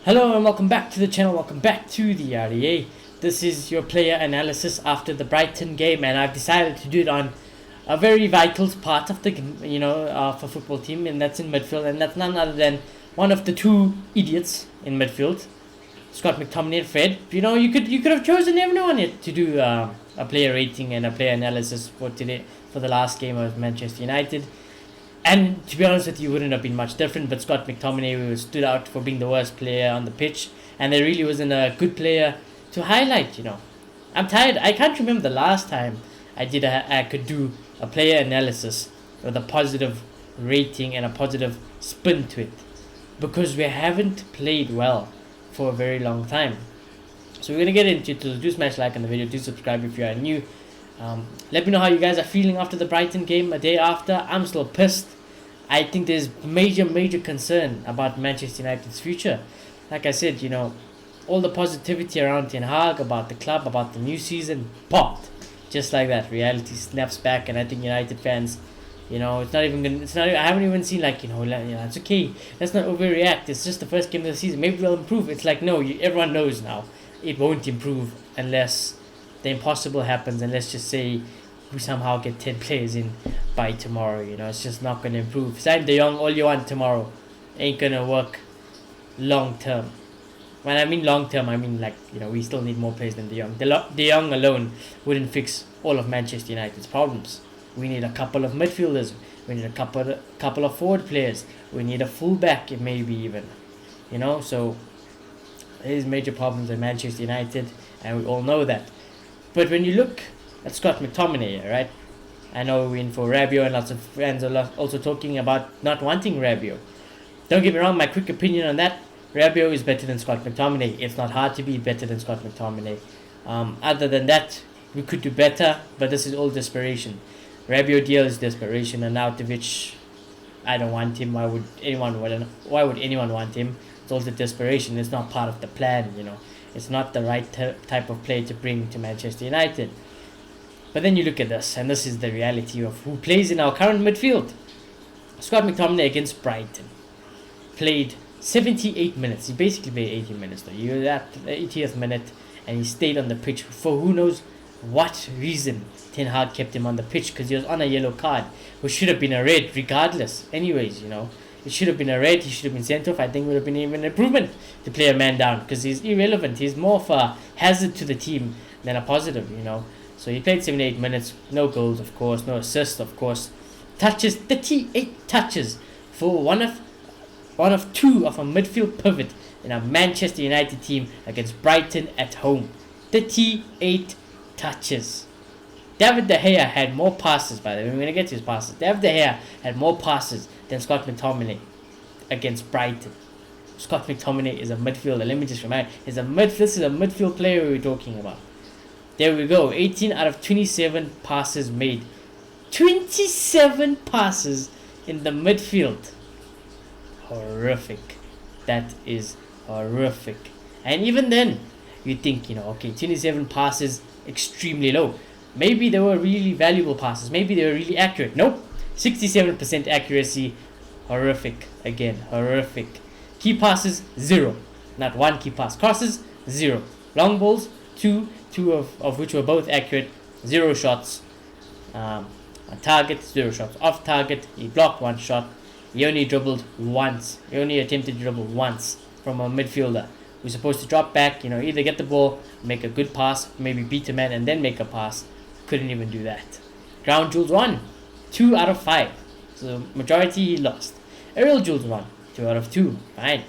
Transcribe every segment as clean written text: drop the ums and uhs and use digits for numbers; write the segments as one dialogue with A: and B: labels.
A: Hello and welcome back to the channel, welcome back to the RDA. This is your player analysis after the Brighton game, and I've decided to do it on a very vital part of the for football team, and that's in midfield, and that's none other than one of the two idiots in midfield, Scott McTominay and Fred. You could have chosen everyone to do a player rating and a player analysis for today, for the last game of Manchester United. And to be honest with you, wouldn't have been much different, but Scott McTominay stood out for being the worst player on the pitch, and there really wasn't a good player to highlight. I'm tired. I can't remember the last time I could do a player analysis with a positive rating and a positive spin to it, because we haven't played well for a very long time. So we're gonna get into it. So do smash like on the video, do subscribe if you are new. Let me know how you guys are feeling after the Brighton game a day after. I'm still pissed. I think there's major concern about Manchester United's future. Like I said, all the positivity around Ten Hag, about the club, about the new season, popped. Just like that, reality snaps back, and I think United fans, I haven't even seen it's okay. Let's not overreact. It's just the first game of the season. Maybe we'll improve. It's like, no, everyone knows now. It won't improve unless the impossible happens, and let's just say we somehow get 10 players in by tomorrow. It's just not going to improve. Sign De Jong all you want tomorrow. Ain't going to work long term. When I mean long term, I mean we still need more players than De Jong. De Jong alone wouldn't fix all of Manchester United's problems. We need a couple of midfielders. We need a couple of forward players. We need a fullback, maybe even. So there's major problems at Manchester United, and we all know that. But when you look at Scott McTominay, right? I know we're in for Rabiot, and lots of fans are also talking about not wanting Rabiot. Don't get me wrong, my quick opinion on that, Rabiot is better than Scott McTominay. It's not hard to be better than Scott McTominay. Other than that, we could do better, but this is all desperation. Rabiot deal is desperation, and Arnautovic, I don't want him. Why would anyone want him? It's also desperation. It's not part of the plan, It's not the right type of player to bring to Manchester United. But then you look at this, and this is the reality of who plays in our current midfield. Scott McTominay against Brighton played 78 minutes. He basically played 80 minutes though. He was at the 80th minute, and he stayed on the pitch for who knows what reason. Ten Hag kept him on the pitch because he was on a yellow card, which should have been a red regardless. Anyways, it should have been a red. He should have been sent off. I think it would have been even an improvement to play a man down, because he's irrelevant. He's more of a hazard to the team than a positive, So he played 78 minutes, no goals, of course, no assists, of course. Touches, 38 touches for one of two of a midfield pivot in a Manchester United team against Brighton at home. 38 touches. David De Gea had more passes, by the way. We're going to get to his passes. David De Gea had more passes than Scott McTominay against Brighton. Scott McTominay is a midfielder. Let me just remind you. This is a midfield player we're talking about. There we go. 18 out of 27 passes made. 27 passes in the midfield. Horrific. That is horrific. And even then, you think, 27 passes, extremely low. Maybe they were really valuable passes. Maybe they were really accurate. Nope. 67% accuracy. Horrific. Again, horrific. Key passes, 0. Not one key pass. Crosses, 0. Long balls, 2 of which were both accurate. 0 shots. On target, 0 shots. Off target, he blocked 1 shot. He only dribbled once. He only attempted to dribble once from a midfielder. We're supposed to drop back, either get the ball, make a good pass, maybe beat a man and then make a pass. Couldn't even do that. Ground duels 1. 2 out of 5. So majority he lost. Aerial duels 1. 2 out of 2. Fine.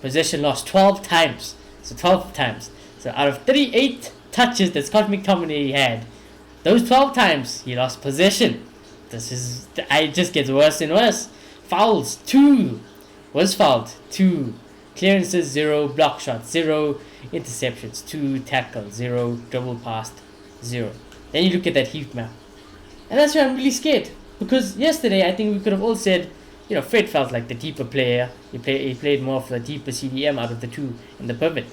A: Possession lost 12 times. So 12 times. So out of 38 touches that Scott McTominay had, those 12 times he lost possession. It just gets worse and worse. Fouls 2. Was fouled 2. Clearances 0. Block shots 0. Interceptions 2. Tackles 0. Dribble past 0. Then you look at that heat map, and that's why I'm really scared. Because yesterday I think we could have all said, Fred felt like the deeper player. He played more of the deeper CDM out of the two in the pivot.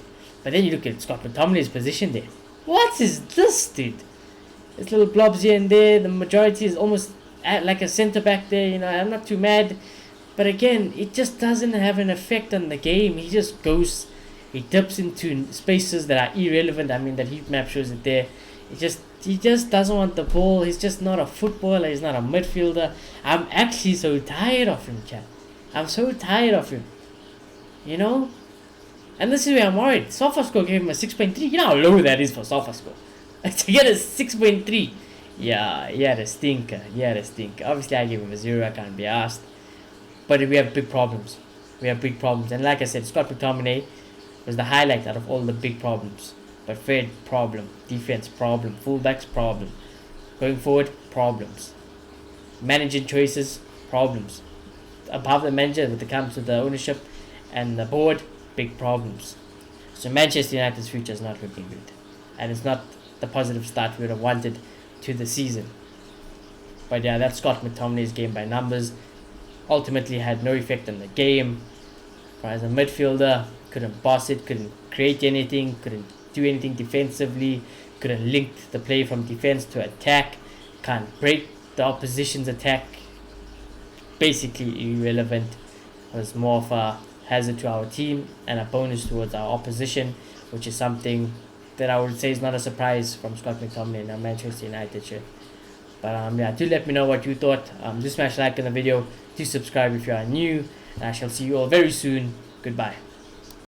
A: But then you look at Scott McTominay's position there. What is this, dude? There's little blobs here and there. The majority is almost like a centre back there. I'm not too mad. But again, it just doesn't have an effect on the game. He just goes He dips into spaces that are irrelevant. I mean, that heat map shows it there. He just doesn't want the ball. He's just not a footballer. He's not a midfielder. I'm actually so tired of him, chat. I'm so tired of him. You know? And this is where I'm worried. SofaScore gave him a 6.3. You know how low that is for SofaScore. To get a 6.3. Yeah, he had a stinker. Obviously, I gave him a 0. I can't be asked. But we have big problems. And like I said, Scott McTominay was the highlight out of all the big problems. But Fred, problem. Defense, problem. Fullbacks, problem. Going forward, problems. Managing choices, problems. Above the manager, when it comes to the ownership and the board, big problems. So Manchester United's future is not looking good. And it's not the positive start we would have wanted to the season. But yeah, that's Scott McTominay's game by numbers. Ultimately had no effect on the game. As a midfielder, couldn't boss it, couldn't create anything, couldn't do anything defensively, couldn't link the play from defense to attack, can't break the opposition's attack. Basically irrelevant. Was more of a hazard to our team and a bonus towards our opposition, which is something that I would say is not a surprise from Scott McTominay in a Manchester United shirt. But yeah, do let me know what you thought. Do smash like in the video, do subscribe if you are new, and I shall see you all very soon. Goodbye.